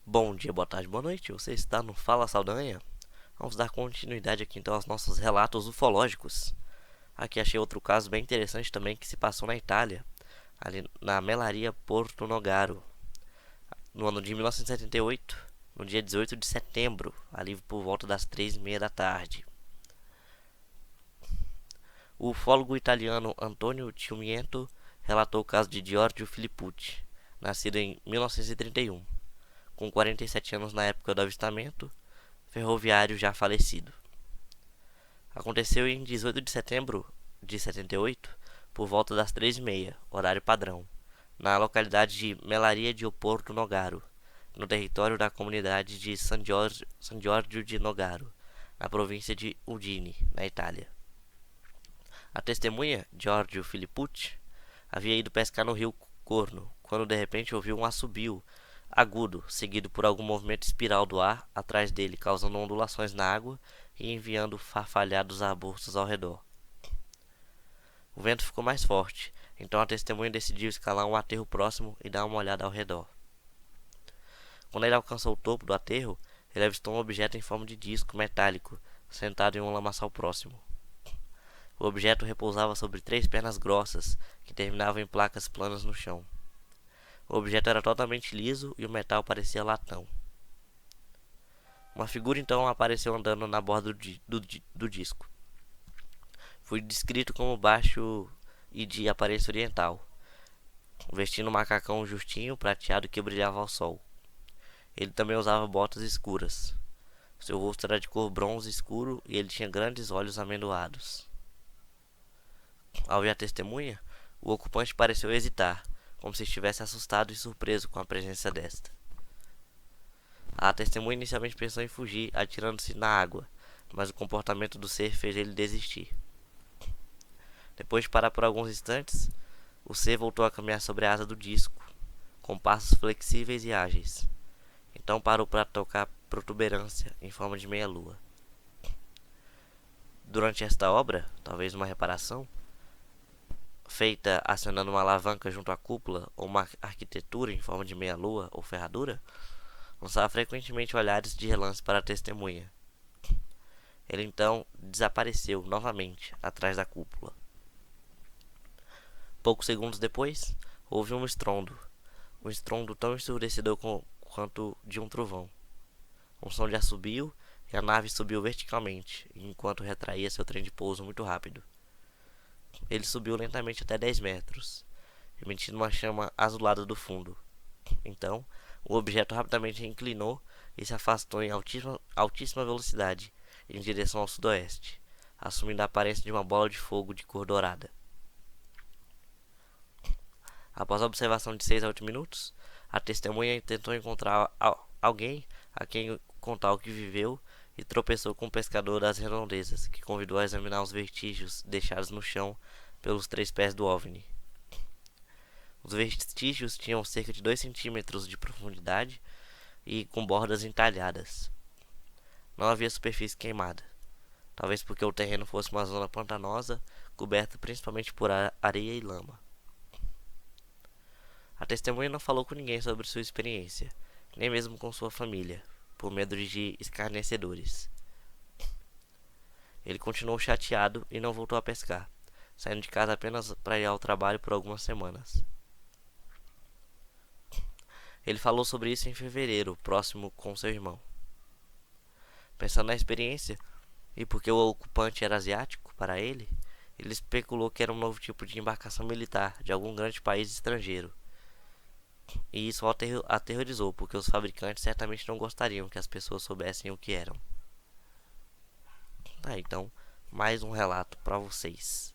Bom dia, boa tarde, boa noite. Você está no Fala Saldanha? Vamos dar continuidade aqui então aos nossos relatos ufológicos. Aqui achei outro caso bem interessante também que se passou na Itália, ali na Melaria Porto Nogaro, no ano de 1978, no dia 18 de setembro, ali por volta das 3:30 da tarde. O ufólogo italiano Antonio Ciumiento relatou o caso de Giorgio Filippucci, nascido em 1931, com 47 anos na época do avistamento, ferroviário já falecido. Aconteceu em 18 de setembro de 78, por volta das 3:30, horário padrão, na localidade de Melaria de Porto Nogaro, no território da comunidade de San Giorgio di Nogaro, na província de Udine, na Itália. A testemunha, Giorgio Filippucci, havia ido pescar no rio Corno, quando de repente ouviu um assobio agudo, seguido por algum movimento espiral do ar atrás dele, causando ondulações na água e enviando farfalhados arbustos ao redor. O vento ficou mais forte, então a testemunha decidiu escalar um aterro próximo e dar uma olhada ao redor. Quando ele alcançou o topo do aterro, ele avistou um objeto em forma de disco metálico, sentado em um lamaçal próximo. O objeto repousava sobre 3 pernas grossas, que terminavam em placas planas no chão. O objeto era totalmente liso e o metal parecia latão. Uma figura então apareceu andando na borda do disco. Foi descrito como baixo e de aparência oriental, vestindo um macacão justinho prateado que brilhava ao sol. Ele também usava botas escuras. Seu rosto era de cor bronze escuro e ele tinha grandes olhos amendoados. Ao ver a testemunha, o ocupante pareceu hesitar, como se estivesse assustado e surpreso com a presença desta. A testemunha inicialmente pensou em fugir, atirando-se na água, mas o comportamento do ser fez ele desistir. Depois de parar por alguns instantes, o ser voltou a caminhar sobre a asa do disco, com passos flexíveis e ágeis. Então parou para tocar protuberância em forma de meia-lua. Durante esta obra, talvez uma reparação, feita acionando uma alavanca junto à cúpula ou uma arquitetura em forma de meia-lua ou ferradura, lançava frequentemente olhares de relance para a testemunha. Ele então desapareceu novamente atrás da cúpula. Poucos segundos depois, houve um estrondo tão ensurdecedor quanto de um trovão. Um som de assobio e a nave subiu verticalmente, enquanto retraía seu trem de pouso muito rápido. Ele subiu lentamente até 10 metros, emitindo uma chama azulada do fundo. Então, o objeto rapidamente inclinou e se afastou em altíssima velocidade em direção ao sudoeste, assumindo a aparência de uma bola de fogo de cor dourada. Após a observação de 6 a 8 minutos, a testemunha tentou encontrar alguém a quem contar o que viveu e tropeçou com um pescador das redondezas, que convidou a examinar os vestígios deixados no chão pelos 3 pés do OVNI. Os vestígios tinham cerca de 2 centímetros de profundidade e com bordas entalhadas. Não havia superfície queimada, talvez porque o terreno fosse uma zona pantanosa, coberta principalmente por areia e lama. A testemunha não falou com ninguém sobre sua experiência, nem mesmo com sua família, por medo de escarnecedores. Ele continuou chateado e não voltou a pescar, saindo de casa apenas para ir ao trabalho por algumas semanas. Ele falou sobre isso em fevereiro, próximo com seu irmão. Pensando na experiência, e porque o ocupante era asiático para ele especulou que era um novo tipo de embarcação militar de algum grande país estrangeiro. E isso o aterrorizou, porque os fabricantes certamente não gostariam que as pessoas soubessem o que eram. Então, mais um relato para vocês.